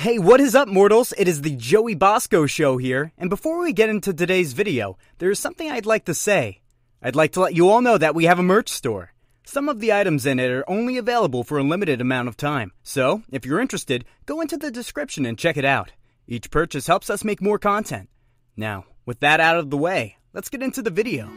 Hey, what is up, mortals? It is the Joey Bosco Show here, and before we get into today's video, there is something I'd like to say. I'd like to let you all know that we have a merch store. Some of the items in it are only available for a limited amount of time, so if you're interested, go into the description and check it out. Each purchase helps us make more content. Now, with that out of the way, let's get into the video.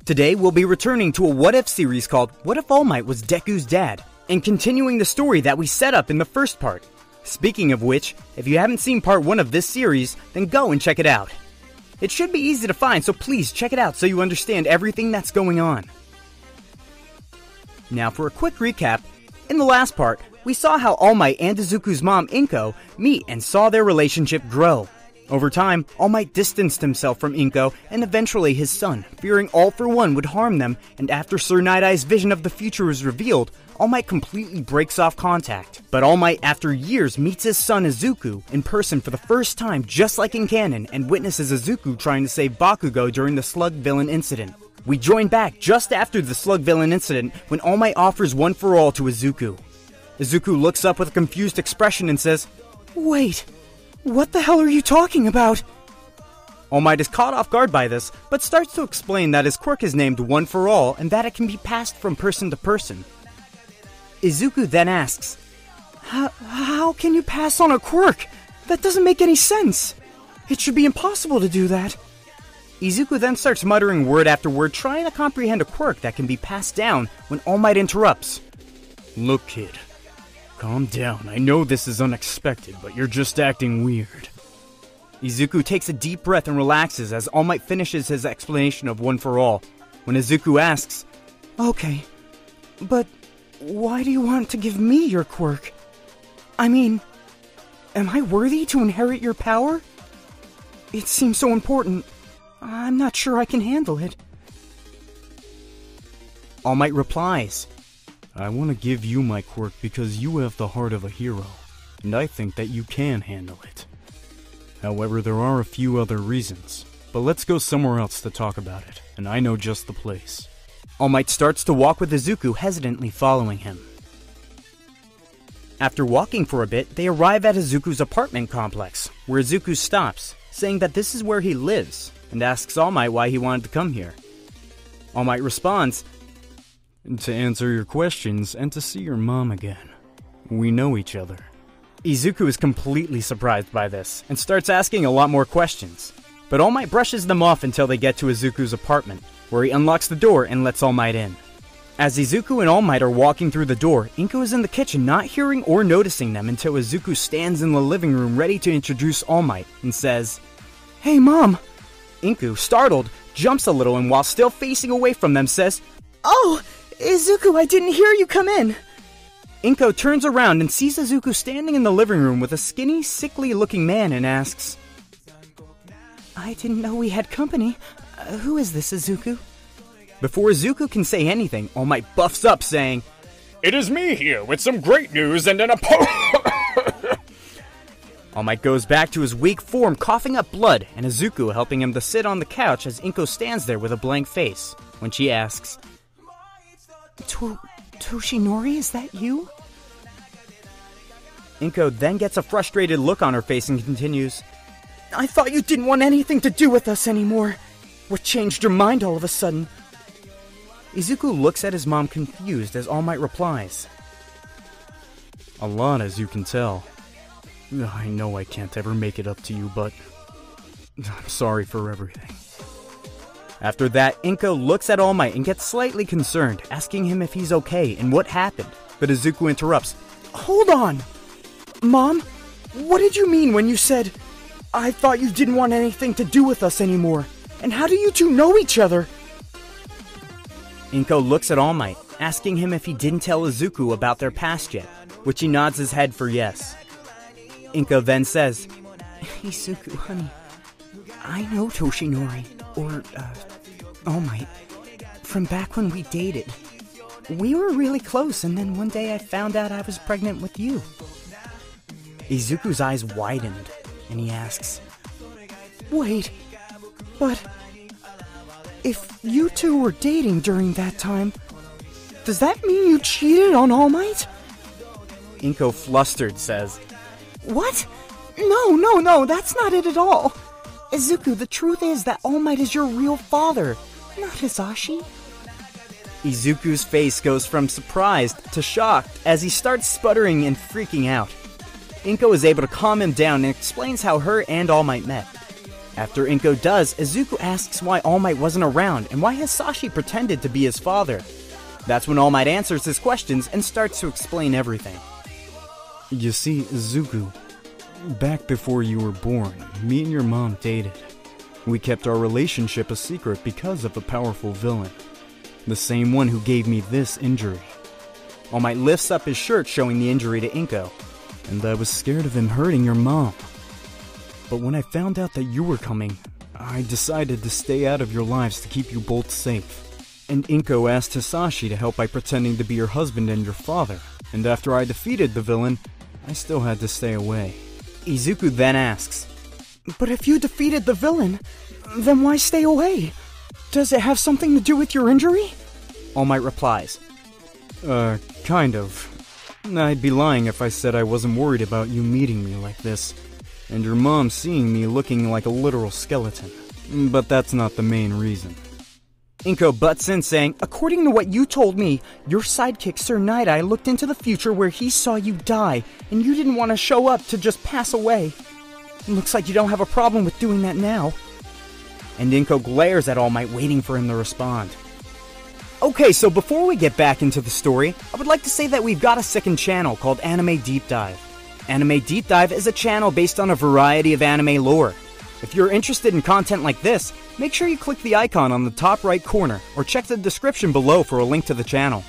Today, we'll be returning to a What If series called What If All Might Was Deku's Dad, and continuing the story that we set up in the first part. Speaking of which, if you haven't seen part 1 of this series, then go and check it out. It should be easy to find, so please check it out so you understand everything that's going on. Now for a quick recap, in the last part, we saw how All Might and Izuku's mom, Inko, meet and saw their relationship grow. Over time, All Might distanced himself from Inko and eventually his son, fearing All For One would harm them, and after Sir Night-Eye's vision of the future is revealed, All Might completely breaks off contact. But All Might, after years, meets his son Izuku in person for the first time just like in canon and witnesses Izuku trying to save Bakugo during the Slug Villain incident. We join back just after the Slug Villain incident when All Might offers One For All to Izuku. Izuku looks up with a confused expression and says, "Wait. What the hell are you talking about?" All Might is caught off guard by this, but starts to explain that his quirk is named One For All and that it can be passed from person to person. Izuku then asks, How can you pass on a quirk? That doesn't make any sense. It should be impossible to do that." Izuku then starts muttering word after word trying to comprehend a quirk that can be passed down when All Might interrupts. "Look, kid. Calm down. I know this is unexpected, but you're just acting weird." Izuku takes a deep breath and relaxes as All Might finishes his explanation of One For All, when Izuku asks, "Okay, but why do you want to give me your quirk? I mean, am I worthy to inherit your power? It seems so important. I'm not sure I can handle it." All Might replies, "I want to give you my quirk because you have the heart of a hero, and I think that you can handle it. However, there are a few other reasons, but let's go somewhere else to talk about it, and I know just the place." All Might starts to walk with Izuku, hesitantly following him. After walking for a bit, they arrive at Izuku's apartment complex, where Izuku stops, saying that this is where he lives, and asks All Might why he wanted to come here. All Might responds, "To answer your questions and to see your mom again. We know each other." Izuku is completely surprised by this, and starts asking a lot more questions. But All Might brushes them off until they get to Izuku's apartment, where he unlocks the door and lets All Might in. As Izuku and All Might are walking through the door, Inko is in the kitchen not hearing or noticing them until Izuku stands in the living room ready to introduce All Might, and says, "Hey Mom!" Inko, startled, jumps a little and while still facing away from them says, "Oh! Izuku, I didn't hear you come in." Inko turns around and sees Izuku standing in the living room with a skinny, sickly-looking man and asks, "I didn't know we had company. Who is this, Izuku?" Before Izuku can say anything, All Might buffs up saying, "It is me here with some great news and an All Might goes back to his weak form coughing up blood and Izuku helping him to sit on the couch as Inko stands there with a blank face when she asks, Toshinori, is that you?" Inko then gets a frustrated look on her face and continues, "I thought you didn't want anything to do with us anymore. What changed your mind all of a sudden?" Izuku looks at his mom confused as All Might replies, "A lot, as you can tell. I know I can't ever make it up to you, but I'm sorry for everything." After that, Inko looks at All Might and gets slightly concerned, asking him if he's okay and what happened. But Izuku interrupts, "Hold on! Mom, what did you mean when you said, 'I thought you didn't want anything to do with us anymore'? And how do you two know each other?" Inko looks at All Might, asking him if he didn't tell Izuku about their past yet, which he nods his head for yes. Inko then says, "Izuku, honey, I know Toshinori, or, All Might, from back when we dated. We were really close, and then one day I found out I was pregnant with you." Izuku's eyes widened. and he asks, "Wait, but if you two were dating during that time, does that mean you cheated on All Might?" Inko, flustered, says, "What? No, that's not it at all. Izuku, the truth is that All Might is your real father, not Hisashi." Izuku's face goes from surprised to shocked as he starts sputtering and freaking out. Inko is able to calm him down and explains how her and All Might met. After Inko does, Izuku asks why All Might wasn't around and why Hisashi pretended to be his father. That's when All Might answers his questions and starts to explain everything. You see, Izuku, back before you were born, me and your mom dated. We kept our relationship a secret because of a powerful villain. The same one who gave me this injury. All Might lifts up his shirt showing the injury to Inko. And I was scared of him hurting your mom. But when I found out that you were coming, I decided to stay out of your lives to keep you both safe. And Inko asked Hisashi to help by pretending to be your husband and your father. And after I defeated the villain, I still had to stay away. Izuku then asks, "But if you defeated the villain, then why stay away? Does it have something to do with your injury?" All Might replies, Kind of. I'd be lying if I said I wasn't worried about you meeting me like this, and your mom seeing me looking like a literal skeleton. But that's not the main reason." Inko butts in saying, "According to what you told me, your sidekick Sir Night-Eye looked into the future where he saw you die, and you didn't want to show up to just pass away. Looks like you don't have a problem with doing that now." And Inko glares at All Might, waiting for him to respond. Okay, so before we get back into the story, I would like to say that we've got a second channel called Anime Deep Dive. Anime Deep Dive is a channel based on a variety of anime lore. If you're interested in content like this, make sure you click the icon on the top right corner or check the description below for a link to the channel.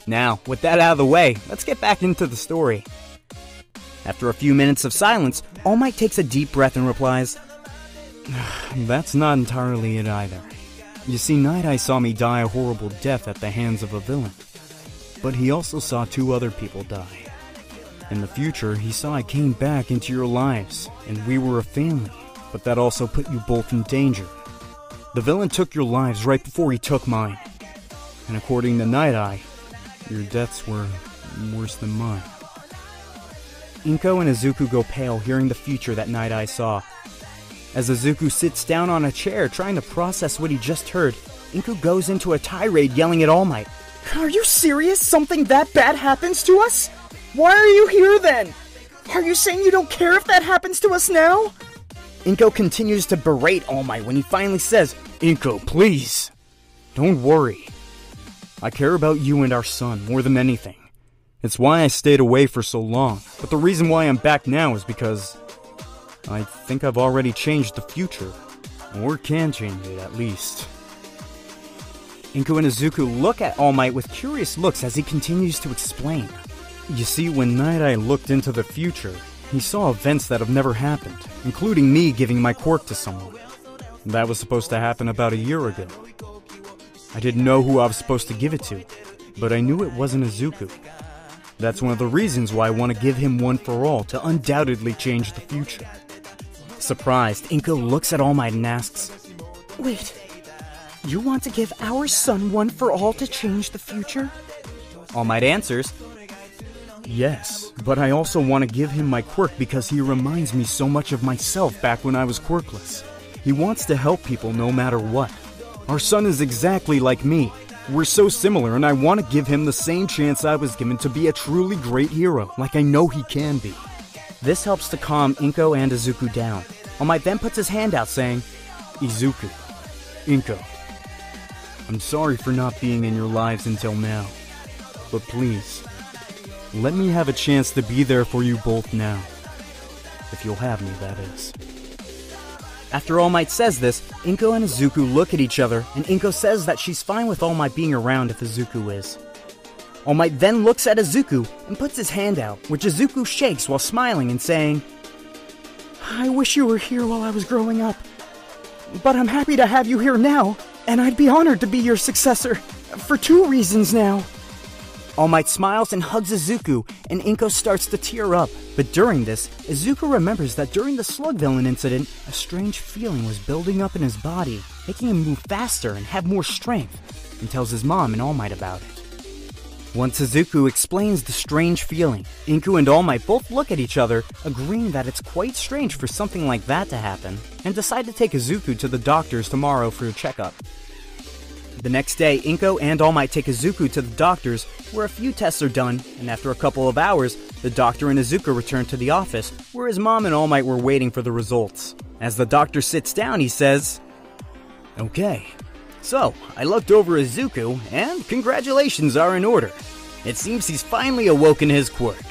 Now, with that out of the way, let's get back into the story. After a few minutes of silence, All Might takes a deep breath and replies, "That's not entirely it either. You see, Night-Eye saw me die a horrible death at the hands of a villain. But he also saw 2 other people die. In the future, he saw I came back into your lives, and we were a family, but that also put you both in danger. The villain took your lives right before he took mine. And according to Night-Eye, your deaths were worse than mine." Inko and Izuku go pale hearing the future that Night-Eye saw. As Izuku sits down on a chair trying to process what he just heard, Inko goes into a tirade yelling at All Might. "Are you serious? Something that bad happens to us? Why are you here then? Are you saying you don't care if that happens to us now?" Inko continues to berate All Might when he finally says, "Inko, please! Don't worry. I care about you and our son more than anything. It's why I stayed away for so long, but the reason why I'm back now is because I think I've already changed the future. Or can change it, at least." Inko and Izuku look at All Might with curious looks as he continues to explain. You see, when Night-Eye looked into the future, he saw events that have never happened, including me giving my quirk to someone. That was supposed to happen about a year ago. I didn't know who I was supposed to give it to, but I knew it wasn't Izuku. That's one of the reasons why I want to give him One for All to undoubtedly change the future." Surprised, Inko looks at All Might and asks, "Wait, you want to give our son One for All to change the future?" All Might answers, "Yes, but I also want to give him my quirk because he reminds me so much of myself back when I was quirkless. He wants to help people no matter what. Our son is exactly like me. We're so similar, and I want to give him the same chance I was given to be a truly great hero, like I know he can be." This helps to calm Inko and Izuku down. All Might then puts his hand out saying, "Izuku, Inko, I'm sorry for not being in your lives until now. But please, let me have a chance to be there for you both now. If you'll have me, that is." After All Might says this, Inko and Izuku look at each other, and Inko says that she's fine with All Might being around if Izuku is. All Might then looks at Izuku and puts his hand out, which Izuku shakes while smiling and saying, "I wish you were here while I was growing up, but I'm happy to have you here now, and I'd be honored to be your successor, for 2 reasons now. All Might smiles and hugs Izuku, and Inko starts to tear up. But during this, Izuku remembers that during the Slug Villain incident, a strange feeling was building up in his body, making him move faster and have more strength, and tells his mom and All Might about it. Once Izuku explains the strange feeling, Inko and All Might both look at each other, agreeing that it's quite strange for something like that to happen, and decide to take Izuku to the doctor's tomorrow for a checkup. The next day, Inko and All Might take Izuku to the doctor's, where a few tests are done, and after a couple of hours, the doctor and Izuku return to the office, where his mom and All Might were waiting for the results. As the doctor sits down, he says, "Okay, so I looked over Izuku, and congratulations are in order. It seems he's finally awoken his quirk."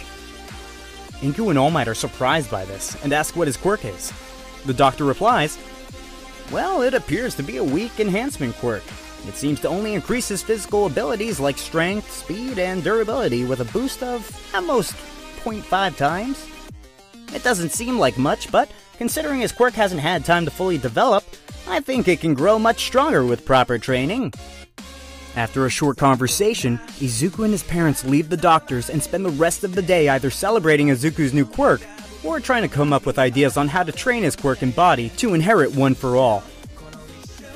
Inko and All Might are surprised by this, and ask what his quirk is. The doctor replies, "Well, it appears to be a weak enhancement quirk. It seems to only increase his physical abilities like strength, speed, and durability with a boost of, at most, 0.5 times. It doesn't seem like much, but considering his quirk hasn't had time to fully develop, I think it can grow much stronger with proper training." After a short conversation, Izuku and his parents leave the doctor's and spend the rest of the day either celebrating Izuku's new quirk, or trying to come up with ideas on how to train his quirk and body to inherit One for All.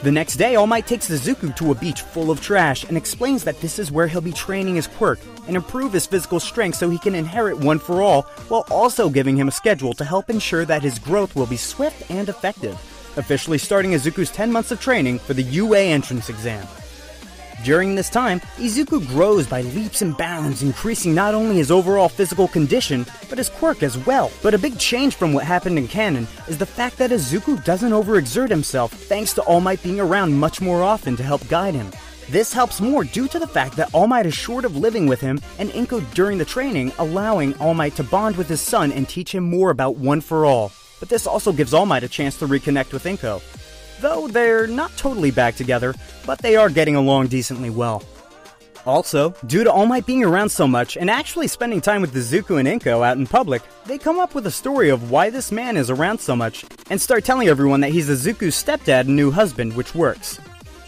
The next day, All Might takes Izuku to a beach full of trash and explains that this is where he'll be training his quirk and improve his physical strength so he can inherit One for All, while also giving him a schedule to help ensure that his growth will be swift and effective, officially starting Izuku's 10 months of training for the UA entrance exam. During this time, Izuku grows by leaps and bounds, increasing not only his overall physical condition, but his quirk as well. But a big change from what happened in canon is the fact that Izuku doesn't overexert himself thanks to All Might being around much more often to help guide him. This helps more due to the fact that All Might is short of living with him, and Inko during the training allowing All Might to bond with his son and teach him more about One for All. But this also gives All Might a chance to reconnect with Inko. Though they're not totally back together, but they are getting along decently well. Also, due to All Might being around so much and actually spending time with Izuku and Inko out in public, they come up with a story of why this man is around so much and start telling everyone that he's Izuku's stepdad and new husband, which works.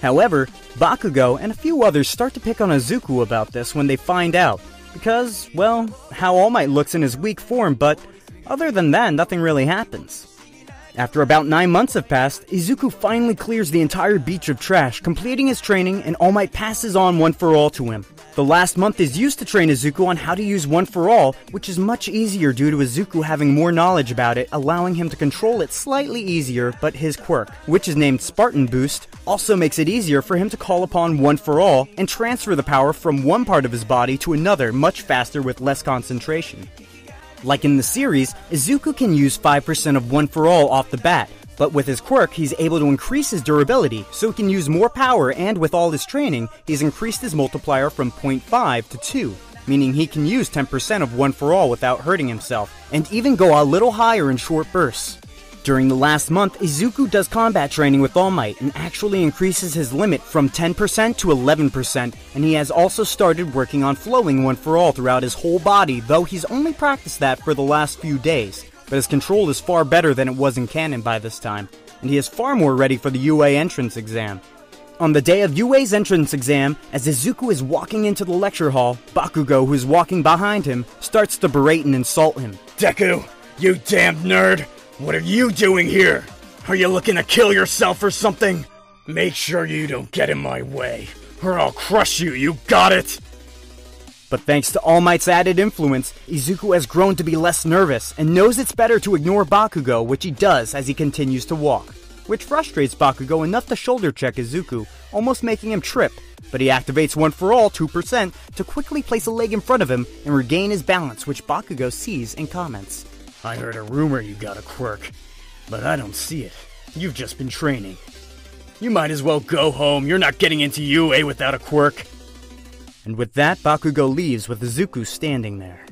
However, Bakugo and a few others start to pick on Izuku about this when they find out, because, well, how All Might looks in his weak form, but other than that, nothing really happens. After about 9 months have passed, Izuku finally clears the entire beach of trash, completing his training, and All Might passes on One for All to him. The last month is used to train Izuku on how to use One for All, which is much easier due to Izuku having more knowledge about it, allowing him to control it slightly easier, but his quirk, which is named Spartan Boost, also makes it easier for him to call upon One for All and transfer the power from one part of his body to another much faster with less concentration. Like in the series, Izuku can use 5% of One for All off the bat, but with his quirk he's able to increase his durability, so he can use more power, and with all his training, he's increased his multiplier from 0.5 to 2, meaning he can use 10% of One for All without hurting himself, and even go a little higher in short bursts. During the last month, Izuku does combat training with All Might and actually increases his limit from 10% to 11%, and he has also started working on flowing One for All throughout his whole body, though he's only practiced that for the last few days. But his control is far better than it was in canon by this time, and he is far more ready for the UA entrance exam. On the day of UA's entrance exam, as Izuku is walking into the lecture hall, Bakugo, who is walking behind him, starts to berate and insult him. Deku, you damned nerd! What are you doing here? Are you looking to kill yourself or something? Make sure you don't get in my way, or I'll crush you, you got it? But thanks to All Might's added influence, Izuku has grown to be less nervous and knows it's better to ignore Bakugo, which he does as he continues to walk, which frustrates Bakugo enough to shoulder check Izuku, almost making him trip, but he activates One for All 2% to quickly place a leg in front of him and regain his balance, which Bakugo sees and comments. I heard a rumor you got a quirk, but I don't see it. You've just been training. You might as well go home. You're not getting into UA without a quirk. And with that, Bakugo leaves with Izuku standing there.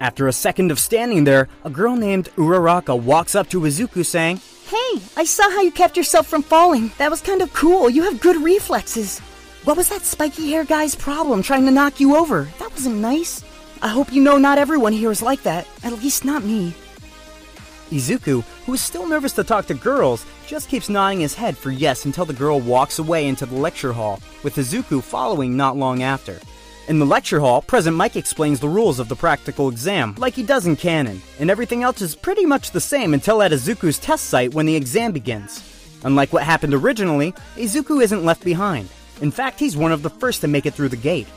After a second of standing there, a girl named Uraraka walks up to Izuku saying, "Hey, I saw how you kept yourself from falling. That was kind of cool. You have good reflexes. What was that spiky hair guy's problem trying to knock you over? That wasn't nice. I hope you know not everyone here is like that. At least not me." Izuku, who is still nervous to talk to girls, just keeps nodding his head for yes until the girl walks away into the lecture hall, with Izuku following not long after. In the lecture hall, President Mike explains the rules of the practical exam, like he does in canon, and everything else is pretty much the same until at Izuku's test site when the exam begins. Unlike what happened originally, Izuku isn't left behind. In fact, he's one of the first to make it through the gate.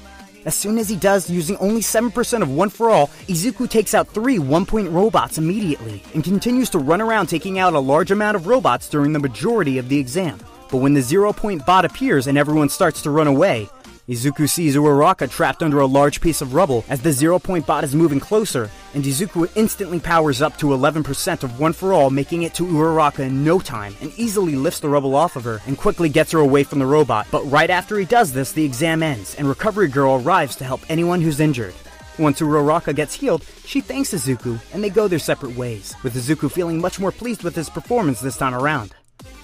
As soon as he does, using only 7% of One For All, Izuku takes out 3 one-point robots immediately, and continues to run around taking out a large amount of robots during the majority of the exam. But when the 0-point bot appears and everyone starts to run away, Izuku sees Uraraka trapped under a large piece of rubble as the 0-point bot is moving closer, and Izuku instantly powers up to 11% of One For All, making it to Uraraka in no time, and easily lifts the rubble off of her and quickly gets her away from the robot. But right after he does this, the exam ends, and Recovery Girl arrives to help anyone who's injured. Once Uraraka gets healed, she thanks Izuku, and they go their separate ways, with Izuku feeling much more pleased with his performance this time around.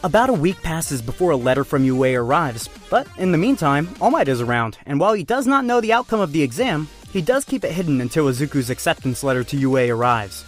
About a week passes before a letter from UA arrives, but in the meantime, All Might is around, and while he does not know the outcome of the exam, he does keep it hidden until Izuku's acceptance letter to UA arrives.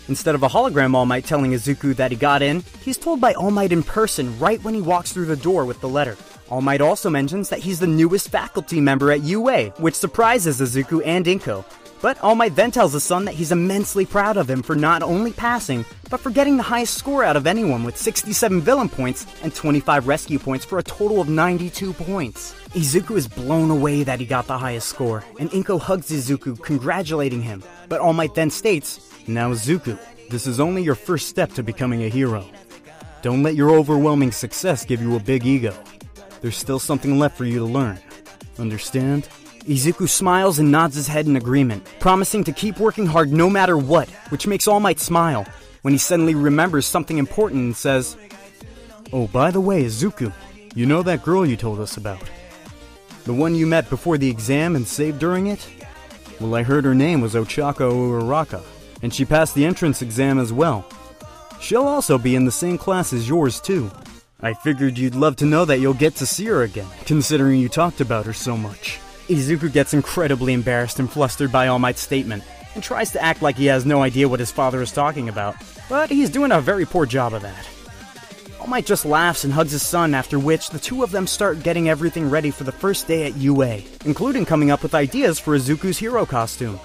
Instead of a hologram All Might telling Izuku that he got in, he's told by All Might in person right when he walks through the door with the letter. All Might also mentions that he's the newest faculty member at UA, which surprises Izuku and Inko. But All Might then tells his son that he's immensely proud of him for not only passing, but for getting the highest score out of anyone with 67 villain points and 25 rescue points for a total of 92 points. Izuku is blown away that he got the highest score, and Inko hugs Izuku, congratulating him. But All Might then states, "Now Izuku, this is only your first step to becoming a hero. Don't let your overwhelming success give you a big ego. There's still something left for you to learn. Understand?" Izuku smiles and nods his head in agreement, promising to keep working hard no matter what, which makes All Might smile, when he suddenly remembers something important and says, "Oh, by the way, Izuku, you know that girl you told us about? The one you met before the exam and saved during it? Well, I heard her name was Ochako Uraraka, and she passed the entrance exam as well. She'll also be in the same class as yours, too. I figured you'd love to know that you'll get to see her again, considering you talked about her so much." Izuku gets incredibly embarrassed and flustered by All Might's statement, and tries to act like he has no idea what his father is talking about, but he's doing a very poor job of that. All Might just laughs and hugs his son, after which the two of them start getting everything ready for the first day at UA, including coming up with ideas for Izuku's hero costume.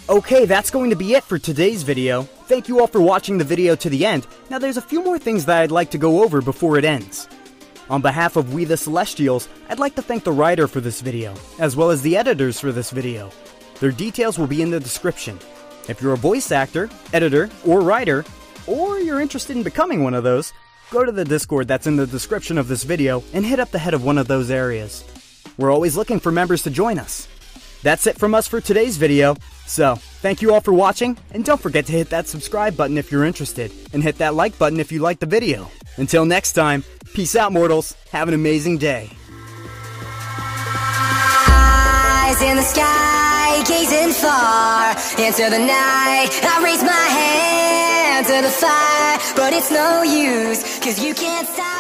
Okay, that's going to be it for today's video. Thank you all for watching the video to the end. Now there's a few more things that I'd like to go over before it ends. On behalf of We the Celestials, I'd like to thank the writer for this video, as well as the editors for this video. Their details will be in the description. If you're a voice actor, editor, or writer, or you're interested in becoming one of those, go to the Discord that's in the description of this video and hit up the head of one of those areas. We're always looking for members to join us. That's it from us for today's video. So, thank you all for watching, and don't forget to hit that subscribe button if you're interested, and hit that like button if you liked the video. Until next time, peace out, mortals. Have an amazing day. Eyes in the sky, gazing far into the night. I raise my hand to the fire, but it's no use, 'cause you can't stop.